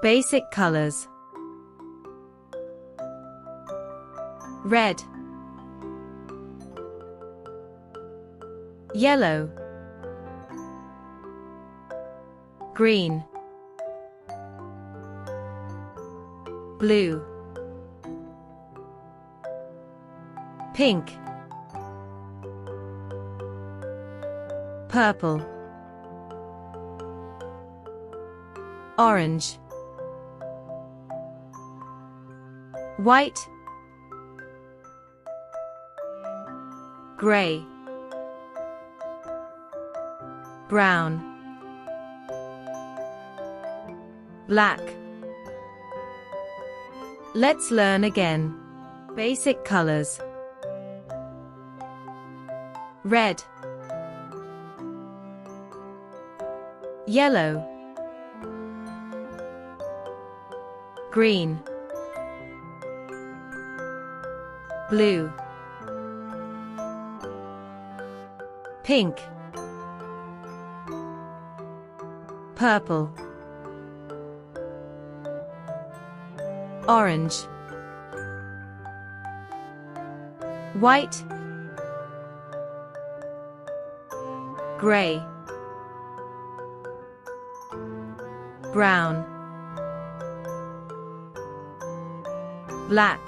Basic colors: red, yellow, green, blue, pink, purple, orange, white, gray, brown, black. Let's learn again. Basic colors: red, yellow, green, blue, pink, purple, orange, white, gray, brown, black.